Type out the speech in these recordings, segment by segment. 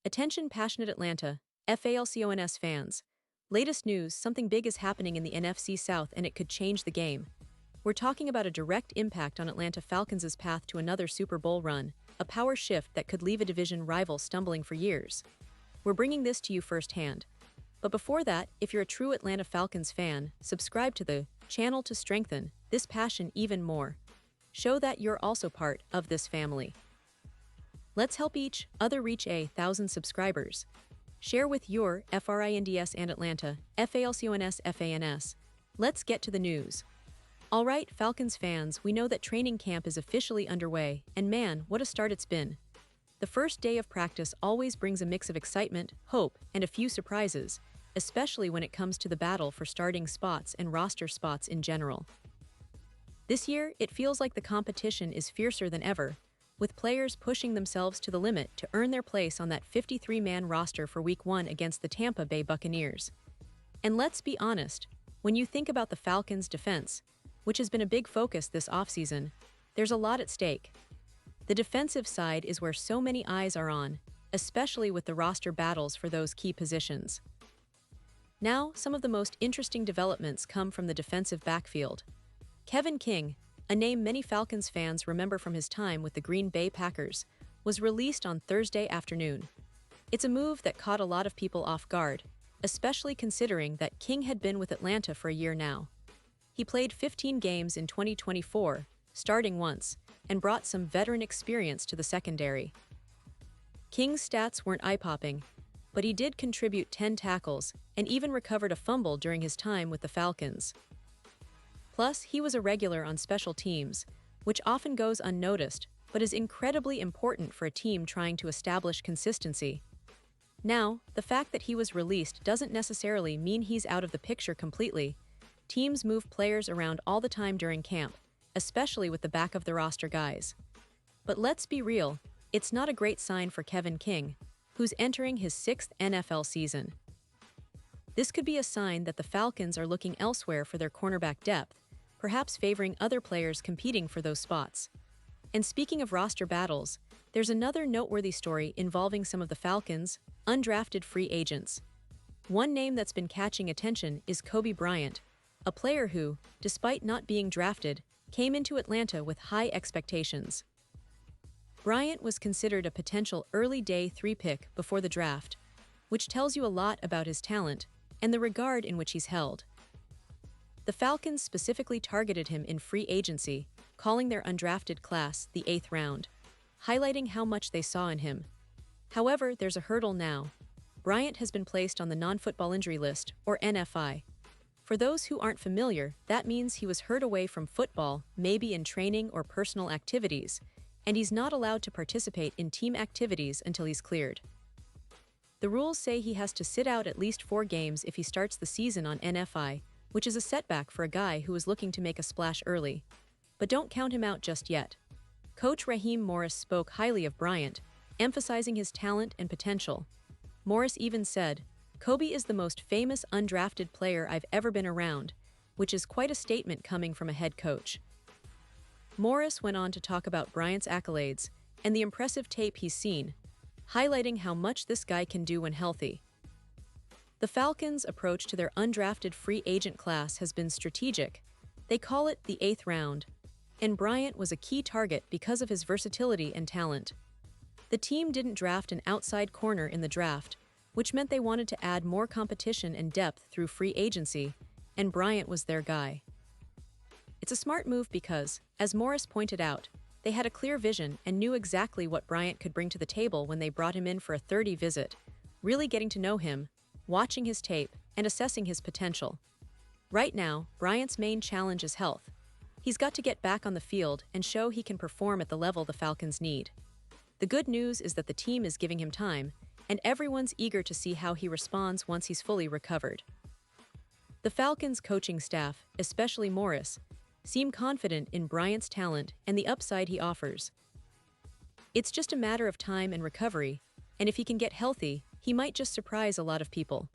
Attention passionate Atlanta, Falcons fans. Latest news, something big is happening in the NFC South and it could change the game. We're talking about a direct impact on Atlanta Falcons' path to another Super Bowl run, a power shift that could leave a division rival stumbling for years. We're bringing this to you firsthand. But before that, if you're a true Atlanta Falcons fan, subscribe to the channel to strengthen this passion even more. Show that you're also part of this family. Let's help each other reach 1,000 subscribers. Share with your FRINDS and Atlanta, FALCONS FANS. Let's get to the news. Alright, Falcons fans, we know that training camp is officially underway, and man, what a start it's been. The first day of practice always brings a mix of excitement, hope, and a few surprises, especially when it comes to the battle for starting spots and roster spots in general. This year, it feels like the competition is fiercer than ever, with players pushing themselves to the limit to earn their place on that 53-man roster for Week 1 against the Tampa Bay Buccaneers. And let's be honest, when you think about the Falcons' defense, which has been a big focus this offseason, there's a lot at stake. The defensive side is where so many eyes are on, especially with the roster battles for those key positions. Now, some of the most interesting developments come from the defensive backfield. Kevin King, a name many Falcons fans remember from his time with the Green Bay Packers, was released on Thursday afternoon. It's a move that caught a lot of people off guard, especially considering that King had been with Atlanta for a year now. He played 15 games in 2024, starting once, and brought some veteran experience to the secondary. King's stats weren't eye-popping, but he did contribute 10 tackles and even recovered a fumble during his time with the Falcons. Plus, he was a regular on special teams, which often goes unnoticed, but is incredibly important for a team trying to establish consistency. Now, the fact that he was released doesn't necessarily mean he's out of the picture completely. Teams move players around all the time during camp, especially with the back of the roster guys. But let's be real, it's not a great sign for Kevin King, who's entering his 6th NFL season. This could be a sign that the Falcons are looking elsewhere for their cornerback depth, perhaps favoring other players competing for those spots. And speaking of roster battles, there's another noteworthy story involving some of the Falcons' undrafted free agents. One name that's been catching attention is Kobe Bryant, a player who, despite not being drafted, came into Atlanta with high expectations. Bryant was considered a potential early day 3 pick before the draft, which tells you a lot about his talent and the regard in which he's held. The Falcons specifically targeted him in free agency, calling their undrafted class the 8th round, highlighting how much they saw in him. However, there's a hurdle now. Bryant has been placed on the non-football injury list, or NFI. For those who aren't familiar, that means he was hurt away from football, maybe in training or personal activities, and he's not allowed to participate in team activities until he's cleared. The rules say he has to sit out at least 4 games if he starts the season on NFI, which is a setback for a guy who is looking to make a splash early. But don't count him out just yet. Coach Raheem Morris spoke highly of Bryant, emphasizing his talent and potential. Morris even said, "Kobe is the most famous undrafted player I've ever been around," which is quite a statement coming from a head coach. Morris went on to talk about Bryant's accolades and the impressive tape he's seen, highlighting how much this guy can do when healthy. The Falcons' approach to their undrafted free agent class has been strategic. They call it the 8th round, and Bryant was a key target because of his versatility and talent. The team didn't draft an outside corner in the draft, which meant they wanted to add more competition and depth through free agency, and Bryant was their guy. It's a smart move because, as Morris pointed out, they had a clear vision and knew exactly what Bryant could bring to the table when they brought him in for a 30 visit, really getting to know him, watching his tape, and assessing his potential. Right now, Bryant's main challenge is health. He's got to get back on the field and show he can perform at the level the Falcons need. The good news is that the team is giving him time, and everyone's eager to see how he responds once he's fully recovered. The Falcons' coaching staff, especially Morris, seem confident in Bryant's talent and the upside he offers. It's just a matter of time and recovery, and if he can get healthy, he might just surprise a lot of people.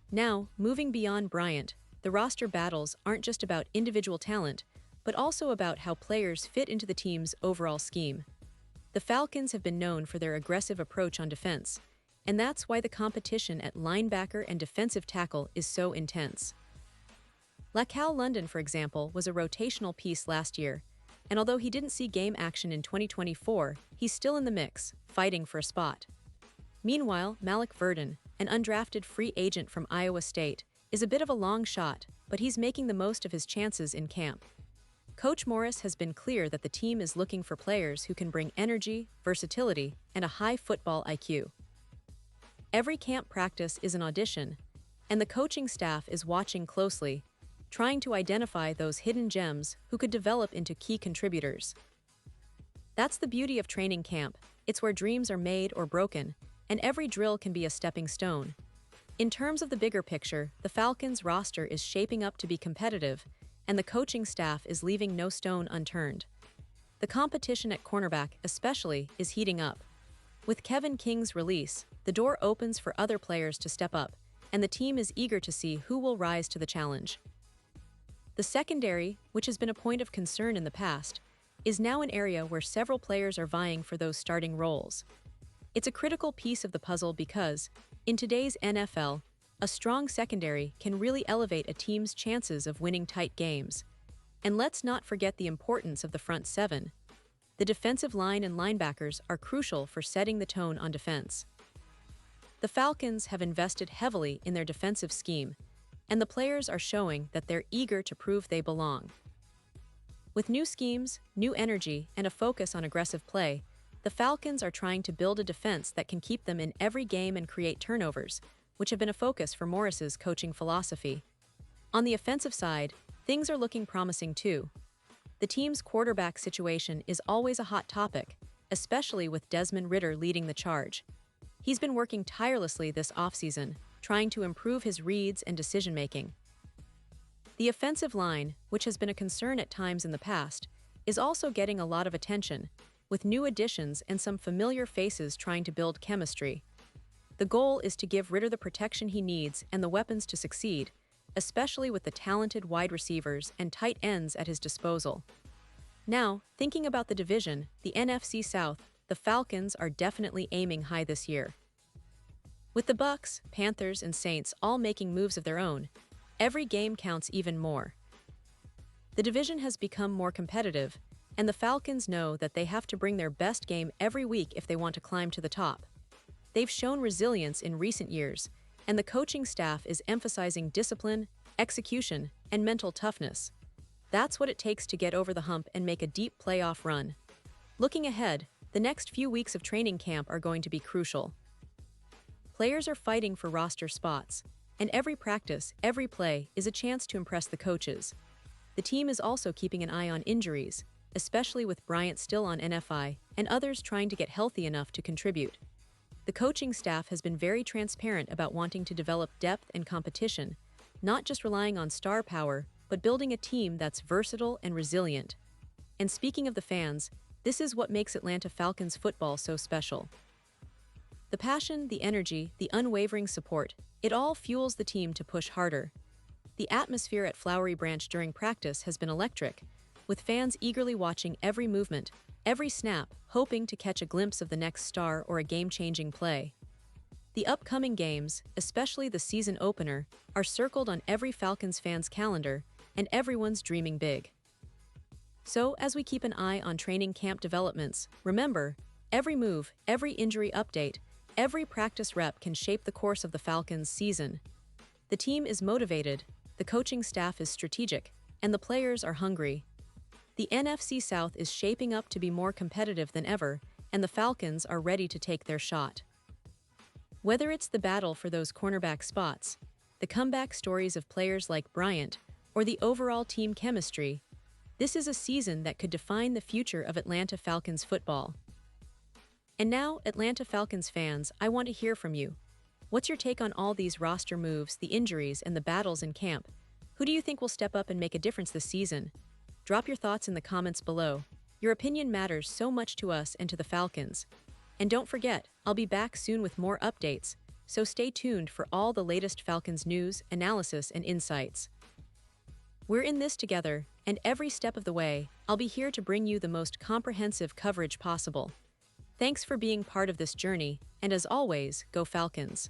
Now, moving beyond Bryant, the roster battles aren't just about individual talent, but also about how players fit into the team's overall scheme. The Falcons have been known for their aggressive approach on defense, and that's why the competition at linebacker and defensive tackle is so intense. Lacal London, for example, was a rotational piece last year, and although he didn't see game action in 2024, he's still in the mix, fighting for a spot. Meanwhile, Malik Verdon, an undrafted free agent from Iowa State, is a bit of a long shot, but he's making the most of his chances in camp. Coach Morris has been clear that the team is looking for players who can bring energy, versatility, and a high football IQ. Every camp practice is an audition, and the coaching staff is watching closely, trying to identify those hidden gems who could develop into key contributors. That's the beauty of training camp. It's where dreams are made or broken, and every drill can be a stepping stone. In terms of the bigger picture, the Falcons' roster is shaping up to be competitive, and the coaching staff is leaving no stone unturned. The competition at cornerback, especially, is heating up. With Kevin King's release, the door opens for other players to step up, and the team is eager to see who will rise to the challenge. The secondary, which has been a point of concern in the past, is now an area where several players are vying for those starting roles. It's a critical piece of the puzzle because, in today's NFL, a strong secondary can really elevate a team's chances of winning tight games. And let's not forget the importance of the front seven. The defensive line and linebackers are crucial for setting the tone on defense. The Falcons have invested heavily in their defensive scheme, and the players are showing that they're eager to prove they belong. With new schemes, new energy, and a focus on aggressive play, the Falcons are trying to build a defense that can keep them in every game and create turnovers, which have been a focus for Morris's coaching philosophy. On the offensive side, things are looking promising too. The team's quarterback situation is always a hot topic, especially with Desmond Ridder leading the charge. He's been working tirelessly this offseason, trying to improve his reads and decision-making. The offensive line, which has been a concern at times in the past, is also getting a lot of attention, with new additions and some familiar faces trying to build chemistry. The goal is to give Ridder the protection he needs and the weapons to succeed, especially with the talented wide receivers and tight ends at his disposal. Now, thinking about the division, the NFC South, the Falcons are definitely aiming high this year. With the Bucs, Panthers, and Saints all making moves of their own, every game counts even more. The division has become more competitive, and the Falcons know that they have to bring their best game every week if they want to climb to the top. They've shown resilience in recent years, and the coaching staff is emphasizing discipline, execution, and mental toughness. That's what it takes to get over the hump and make a deep playoff run. Looking ahead, the next few weeks of training camp are going to be crucial. Players are fighting for roster spots, and every practice, every play, is a chance to impress the coaches. The team is also keeping an eye on injuries, especially with Bryant still on NFI and others trying to get healthy enough to contribute. The coaching staff has been very transparent about wanting to develop depth and competition, not just relying on star power, but building a team that's versatile and resilient. And speaking of the fans, this is what makes Atlanta Falcons football so special. The passion, the energy, the unwavering support, it all fuels the team to push harder. The atmosphere at Flowery Branch during practice has been electric, with fans eagerly watching every movement, every snap, hoping to catch a glimpse of the next star or a game-changing play. The upcoming games, especially the season opener, are circled on every Falcons fan's calendar, and everyone's dreaming big. So, as we keep an eye on training camp developments, remember, every move, every injury update, every practice rep can shape the course of the Falcons' season. The team is motivated, the coaching staff is strategic, and the players are hungry. The NFC South is shaping up to be more competitive than ever, and the Falcons are ready to take their shot. Whether it's the battle for those cornerback spots, the comeback stories of players like Bryant, or the overall team chemistry, this is a season that could define the future of Atlanta Falcons football. And now, Atlanta Falcons fans, I want to hear from you. What's your take on all these roster moves, the injuries, and the battles in camp? Who do you think will step up and make a difference this season? Drop your thoughts in the comments below. Your opinion matters so much to us and to the Falcons. And don't forget, I'll be back soon with more updates, so stay tuned for all the latest Falcons news, analysis, and insights. We're in this together, and every step of the way, I'll be here to bring you the most comprehensive coverage possible. Thanks for being part of this journey, and as always, go Falcons.